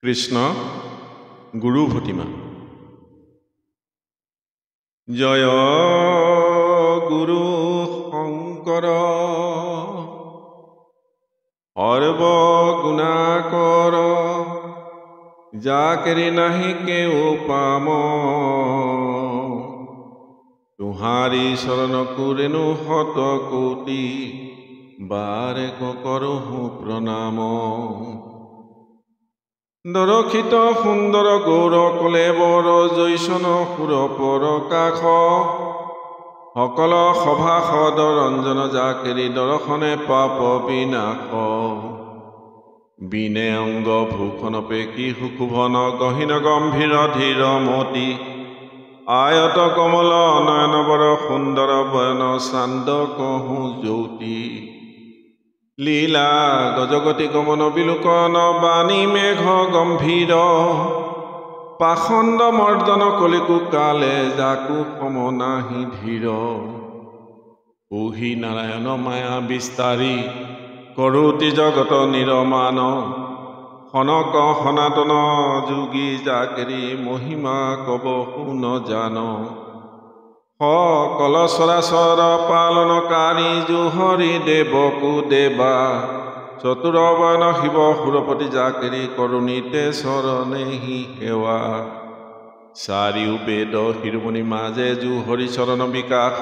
কৃষ্ণ গুৰু ভতিমা। জয় গুৰু শংকৰ সৰ্বগুণাকৰ, যাকেৰি নাহি কেও পাম, তুহাৰি চৰণ কুৰেণু শত কোটি, বাৰে কৰহো প্ৰণাম। দৰক্ষিত সুন্দৰ গৌৰ কলেবৰ, জৈসন সুৰ পৰ কাষ, সকল সভাসদ ৰঞ্জন, যাকেৰি দৰ্শনে পাপ বিনাশ। বিনে অংগ ভূষণ পেকি সুশোভন, গহীন গম্ভীৰ ধীৰ মতি, আয়ত কমল নয়ন বৰ সুন্দৰ, বয়ন চান্দ কহো জ্যোতি। লীলা গজগতি গমন বিলোকন, বাণী মেঘ গম্ভীৰ, পাখণ্ড মৰ্দন কলিকু কালে, যাকু সম নাহি ধীৰ। পুহি নাৰায়ণ মায়া বিস্তাৰী, কৰোতি জগত নিৰমান, সনক সনাতন যোগী, যাকেৰি মহিমা কব শুন জান। সকল চৰাচৰ পালনকাৰী, জুহৰি দেৱকু দেৱা, চতুৰ বয়ন শিৱ সুৰপতি, যাকেৰি কৰুণীতে চৰণেহি সেৱা। চাৰিও বেদ শিৰোমণি, মাজে জুহৰি চৰণ বিকাশ,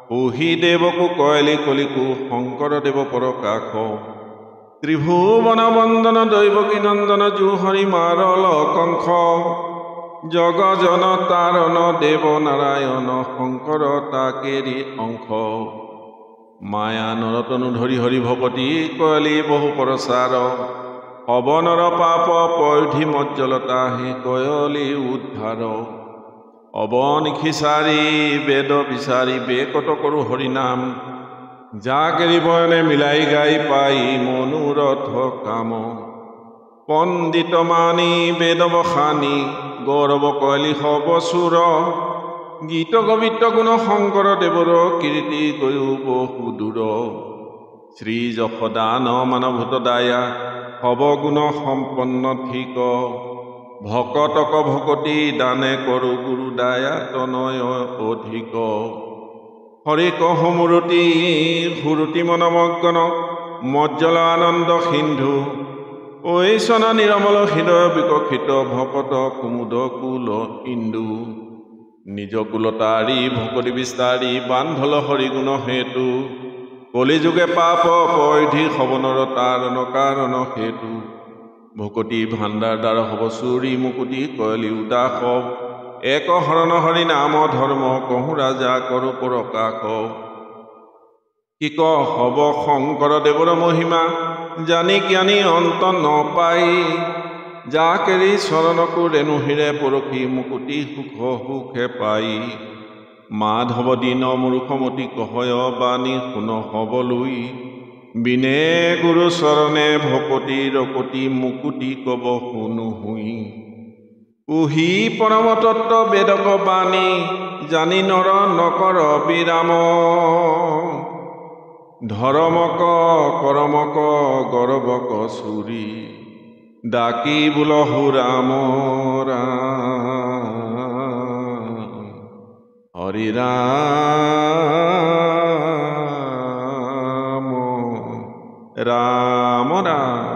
পুহি দেৱকু কয়লি কলিকু, শংকৰ দেৱ পৰকাশ। ত্ৰিভুৱন বন্দন দৈৱকী নন্দন, জুহৰি মাৰল কংখ, জগ জন তাৰণ দেৱ নাৰায়ণ, শংকৰ তাকেৰি অংশ। মায়া নৰতনু ধৰি হৰি ভকতি, কয়লি বহু প্ৰচাৰ, পৱনৰ পাপ পয়ধি মজ্জলতা, হে কয়লি উদ্ধাৰ। অৱনিশিচাৰি বেদ বিচাৰি, বেকত কৰো হৰিনাম, যাকেৰি বয়নে মিলাই গাই পাই, মনোৰথ কাম। পণ্ডিত মানি বেদ বখানি, গৌৰৱ কয়লি সব চুৰ, গীত গবিত গুণ শংকৰ দেৱৰ, কীৰ্তি গয়ো বহু দূৰ। শ্ৰী যশোদান মানভূত দায়া, সব গুণ সম্পন্ন ঠিক, ভকতক ভকতি দানে কৰো, গুৰু দায়া তনয় অধিক। হৰি কহো মূৰতি সুৰতি মনমগ্ন, মজ্জল আনন্দ সিন্ধু, ঐশন নিৰমল হৃদয় বিকশিত, ভকত কুমুদ কুল ইন্দু। নিজ কুলতাৰি ভকতি বিস্তাৰি, বান্ধল হৰিগুণ হেতু, কলিযুগে পাপ পয়ধি সৱনৰ, তাৰণ কাৰণ হেতু। ভকতি ভাণ্ডাৰ দ্বাৰ হব চুৰি মুকুতি, কয়লি উদাস, এক শৰণ হৰি নাম ধৰ্ম, কহো ৰাজা কৰো প্ৰকাশ। কি হব শংকৰ দেৱৰ মহিমা, জানি জ্ঞানী অন্ত নপাই, যাকেৰি চৰণকু ৰেণু হিৰে পৰখি, মুকুতি সুখ সুখে পাই। মাধৱ দীন মূৰ্খমতি কহয়, বাণী শুন হবলৈ, বিনে গুৰু চৰণে ভকতি ৰকতি, মুকুতি কব শুনো হুই। পুহি পৰম তত্ত্ব বেদক বাণী, জানি নৰ নকৰ বিৰাম, ধৰমক কৰমক গৰবক চুৰি, ডাকি বোলহু ৰাম ৰাম, হৰি ৰাম ৰাম ৰাম।